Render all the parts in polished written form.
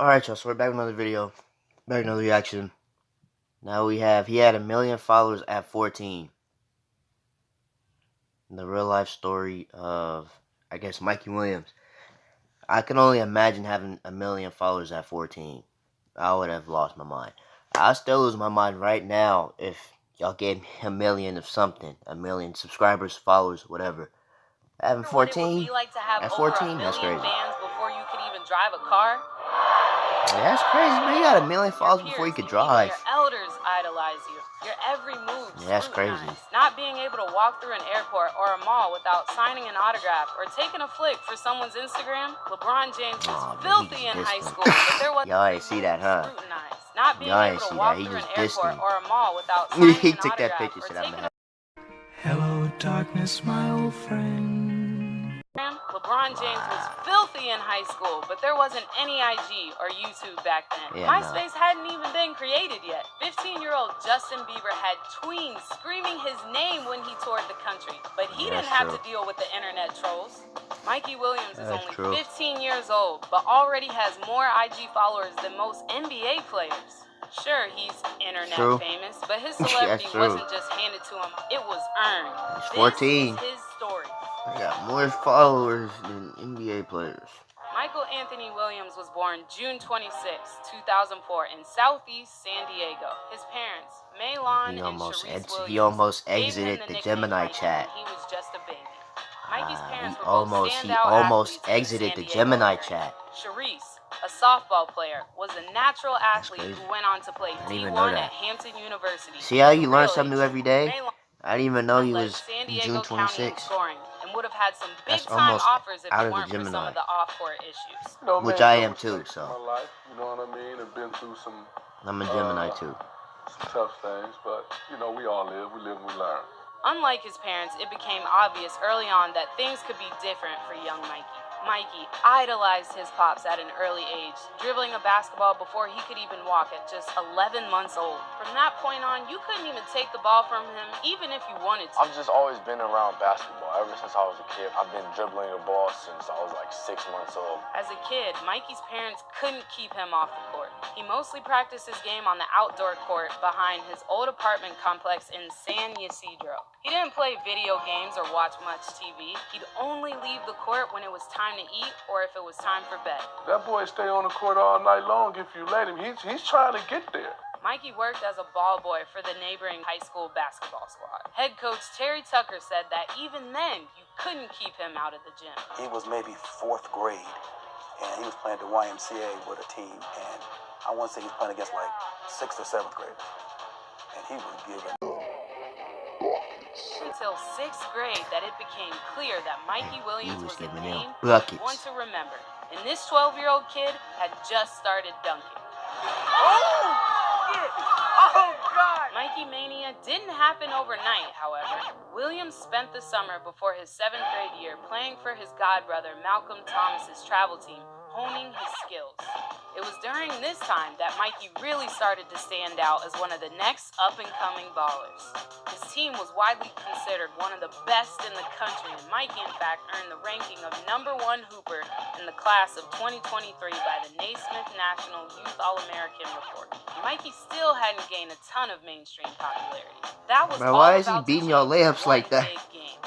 Alright, y'all, so we're back with another video. Back with another reaction. Now he had 1 million followers at 14. The real life story of, I guess, Mikey Williams. I can only imagine having 1 million followers at 14. I would have lost my mind. I'll still lose my mind right now if y'all gave me 1 million of something. 1 million subscribers, followers, whatever. Having 14? At 14? That's crazy. Fans before you could even drive a car? Yeah, that's crazy, man. You got 1 million followers before you could drive. Your elders idolize you. Your every move. Yeah, that's crazy. Not being able to walk through an airport or a mall without signing an autograph or taking a flick for someone's Instagram. LeBron James was filthy in high school, but there was y'all ain't see that, huh? Not being able to walk through an airport or a mall without signing he an took that autograph picture. or Shit, taking a Hello, darkness, my old friend. LeBron James was filthy in high school, but there wasn't any IG or YouTube back then. Yeah, MySpace hadn't even been created yet. 15-year-old Justin Bieber had tweens screaming his name when he toured the country, but he didn't have to deal with the internet trolls. Mikey Williams is only 15 years old, but already has more IG followers than most NBA players. Sure, he's internet famous, but his celebrity wasn't just handed to him, it was earned. He's 14. This is his story. I got more followers than NBA players. Michael Anthony Williams was born June 26, 2004 in Southeast San Diego. His parents, Maylon and Sharice Williams, he almost exited the Gemini chat. He was just a baby. Mikey's parents He were almost exited the Gemini chat. Sharice, a softball player, was a natural athlete who went on to play D1 at Hampton University. See how you learn something new every day? I didn't even know he was June 26. And would have had some big-time offers if it weren't for some of the off-court issues. You know, which I am too, so. My life, you know what I mean? I've been through some. I'm a Gemini too. Some tough things, but you know, we all live. We live and we learn. Unlike his parents, it became obvious early on that things could be different for young Mikey. Mikey idolized his pops at an early age, dribbling a basketball before he could even walk at just 11 months old. From that point on, you couldn't even take the ball from him, even if you wanted to. I've just always been around basketball ever since I was a kid. I've been dribbling a ball since I was like 6 months old. As a kid, Mikey's parents couldn't keep him off the court. He mostly practiced his game on the outdoor court behind his old apartment complex in San Ysidro. He didn't play video games or watch much TV. He'd only leave the court when it was time to eat or if it was time for bed. That boy stay on the court all night long if you let him. He's trying to get there. Mikey worked as a ball boy for the neighboring high school basketball squad. Head coach Terry Tucker said that even then, you couldn't keep him out of the gym. He was maybe 4th grade, and he was playing the YMCA with a team, and I want to say he was playing against like 6th or 7th graders, and he was giving until 6th grade that it became clear that Mikey Williams was a name one to remember. And this 12-year-old kid had just started dunking. Oh, shit! Oh, God! Mikey Mania didn't happen overnight, however. Williams spent the summer before his 7th grade year playing for his godbrother Malcolm Thomas's travel team, honing his skills. It was during this time that Mikey really started to stand out as one of the next up-and-coming ballers. His team was widely considered one of the best in the country, and Mikey, in fact, earned the ranking of #1 hooper in the class of 2023 by the Naismith National Youth All-American Report. Mikey still hadn't gained a ton of mainstream popularity. That was why is he beating y'all layups like that?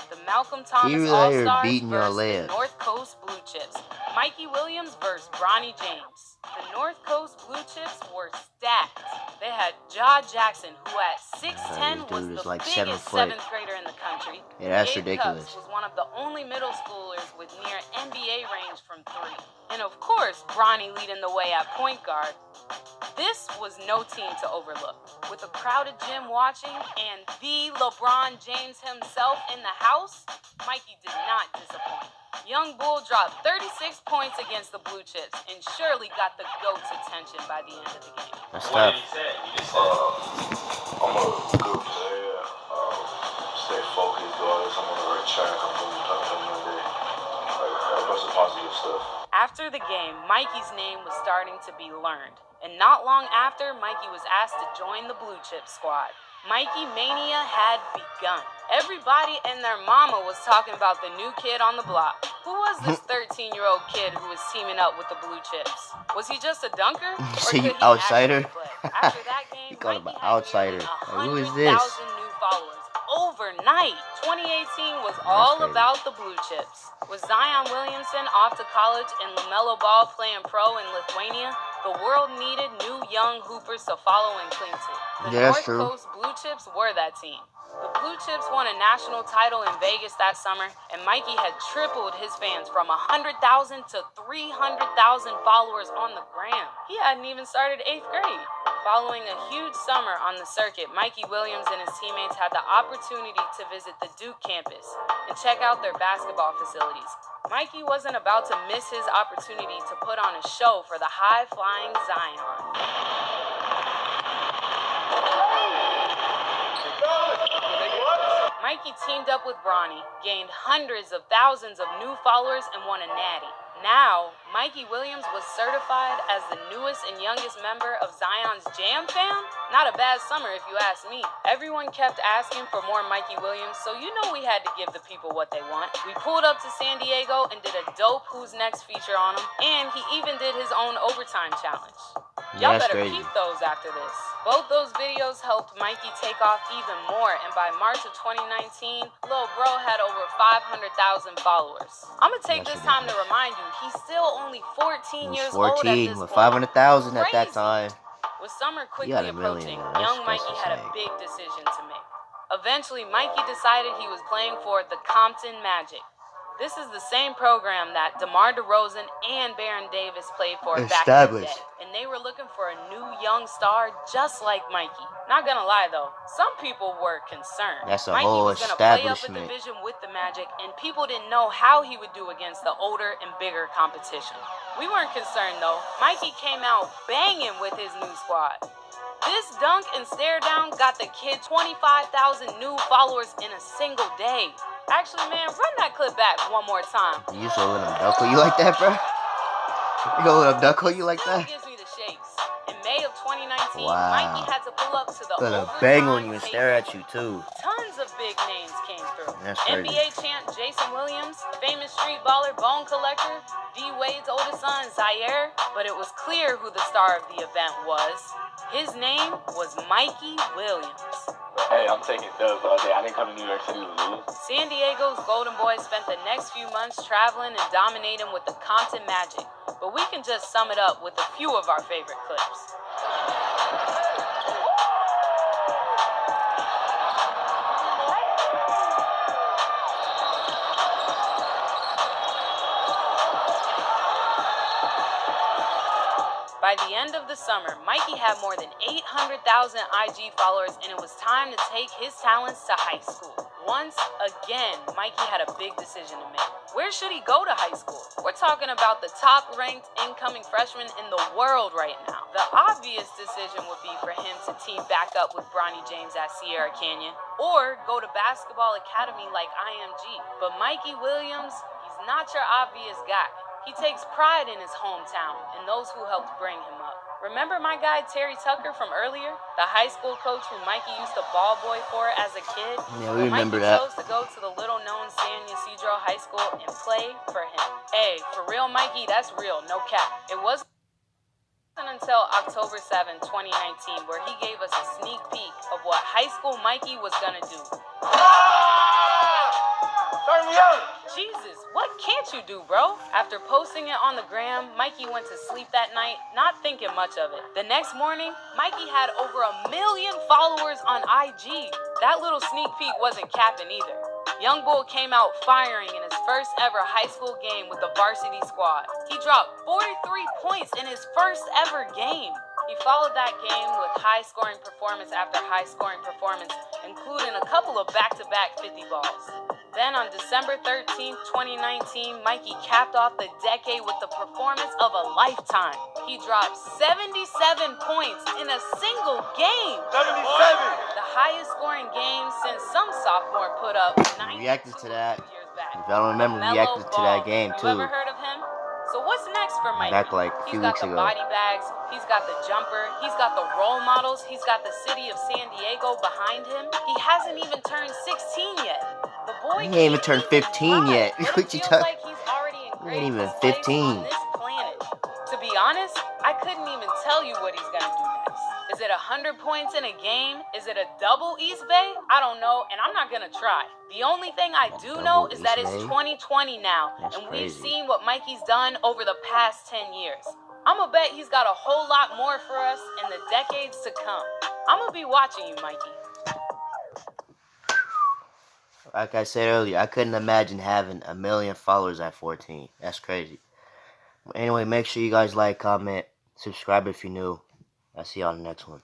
The Malcolm Thomas All-Stars versus the North Coast Blue Chips. Mikey Williams versus Bronny James. The North Coast Blue Chips were stacked. They had Ja Jackson, who at 6'10" was the like biggest 7th grader in the country. Yeah, that's ridiculous. Cups was one of the only middle schoolers with near NBA range from 3. And of course, Bronny leading the way at point guard. This was no team to overlook. With a crowded gym watching and the LeBron James himself in the house, Mikey did not disappoint. Young Bull dropped 36 points against the Blue Chips and surely got the GOAT's attention by the end of the game. That's tough. I'm a good player. Stay focused, guys. I'm on the right track. I'm going to touch on Monday. A bunch of positive stuff. After the game, Mikey's name was starting to be learned. And not long after, Mikey was asked to join the Blue Chip squad. Mikey Mania had begun. Everybody and their mama was talking about the new kid on the block. Who was this 13-year-old kid who was teaming up with the Blue Chips? Was he just a dunker? Or See, could he outsider? actually play? After that game, He called him Mikey an had outsider. nearly Like, who is this? 100,000 new followers overnight. 2018 was That's all crazy. about the Blue Chips. With Zion Williamson off to college and LaMelo Ball playing pro in Lithuania, the world needed new young hoopers to follow and cling to. The Yeah, that's North true. Coast Blue Chips were that team. The Blue Chips won a national title in Vegas that summer, and Mikey had tripled his fans from 100,000 to 300,000 followers on the gram. He hadn't even started 8th grade. Following a huge summer on the circuit, Mikey Williams and his teammates had the opportunity to visit the Duke campus and check out their basketball facilities. Mikey wasn't about to miss his opportunity to put on a show for the high-flying Zion. Mikey teamed up with Bronny, gained hundreds of thousands of new followers, and won a natty. Now, Mikey Williams was certified as the newest and youngest member of Zion's Jam Fam? Not a bad summer if you ask me. Everyone kept asking for more Mikey Williams, so you know we had to give the people what they want. We pulled up to San Diego and did a dope Who's Next feature on him, and he even did his own overtime challenge. Y'all That's better crazy. peep those after this. Both those videos helped Mikey take off even more, and by March of 2019, Lil Bro had over 500,000 followers. I'm gonna take That's this time to ridiculous. remind you, he's still only 14 He was years old at 14 this with point. 500,000 at that Crazy. time. With summer quickly got a million, approaching, man. young That's Mikey had a insane. big decision to make. Eventually, Mikey decided he was playing for the Compton Magic. This is the same program that DeMar DeRozan and Baron Davis played for back in the Established. day. And they were looking for a new young star just like Mikey. Not gonna lie though, some people were concerned. That's a Mikey whole was gonna play up a establishment. division with the Magic, and people didn't know how he would do against the older and bigger competition. We weren't concerned though. Mikey came out banging with his new squad. This dunk and stare down got the kid 25,000 new followers in a single day. Actually, man, run that clip back one more time. You just gonna let him dunk on you like that, bro? You gonna let him dunk on you like Still that? gives me the shakes. In May of 2019, Wow. Mikey had to pull up to the Gonna overtime bang on you and tape. stare at you too. Tons of big names came through. That's crazy. NBA champ Jason Williams, famous street baller Bone Collector, D Wade's oldest son Zaire, but it was clear who the star of the event was. His name was Mikey Williams. Hey, I'm taking dubs all day. I didn't come to New York City to lose. San Diego's Golden Boys spent the next few months traveling and dominating with the Compton Magic, but we can just sum it up with a few of our favorite clips. By the end of the summer, Mikey had more than 800,000 IG followers, and it was time to take his talents to high school. Once again, Mikey had a big decision to make. Where should he go to high school? We're talking about the top-ranked incoming freshman in the world right now. The obvious decision would be for him to team back up with Bronny James at Sierra Canyon, or go to basketball academy like IMG. But Mikey Williams, he's not your obvious guy. He takes pride in his hometown and those who helped bring him up. Remember my guy Terry Tucker from earlier? The high school coach who Mikey used to ball boy for as a kid? Yeah, we remember Mikey that. chose to go to the little-known San Ysidro High School and play for him. Hey, for real, Mikey, that's real, no cap. It wasn't until October 7, 2019, where he gave us a sneak peek of what high school Mikey was gonna do. Turn me up! Jesus, what can't you do, bro? After posting it on the gram, Mikey went to sleep that night, not thinking much of it. The next morning, Mikey had over 1 million followers on IG. That little sneak peek wasn't capping either. Young Bull came out firing in his first ever high school game with the varsity squad. He dropped 43 points in his first ever game. He followed that game with high-scoring performance after high-scoring performance, including a couple of back-to-back 50 balls. Then on December 13th, 2019, Mikey capped off the decade with the performance of a lifetime. He dropped 77 points in a single game. 77! The highest scoring game since some sophomore put up 92 Reacted to that. years back. If y'all don't remember, Melo reacted to Ball. that game You too. ever heard of him? So But what's next for Mikey? Back like a He's few got weeks the ago. body bags, he's got the jumper, he's got the role models, he's got the city of San Diego behind him. He hasn't even turned 16 yet. The boy He ain't even turned 15 yet. But What it you feels talking? like he's already He ain't engraved even his place 15. on this planet. To be honest, I couldn't even tell you what he's gonna do next. Is it 100 points in a game? Is it a double East Bay? I don't know, and I'm not gonna try. The only thing I do know is that it's 2020 now, and we've seen what Mikey's done over the past 10 years. I'ma bet he's got a whole lot more for us in the decades to come. I'ma be watching you, Mikey. Like I said earlier, I couldn't imagine having 1 million followers at 14. That's crazy. Anyway, make sure you guys like, comment, subscribe if you're new. I'll see you on the next one.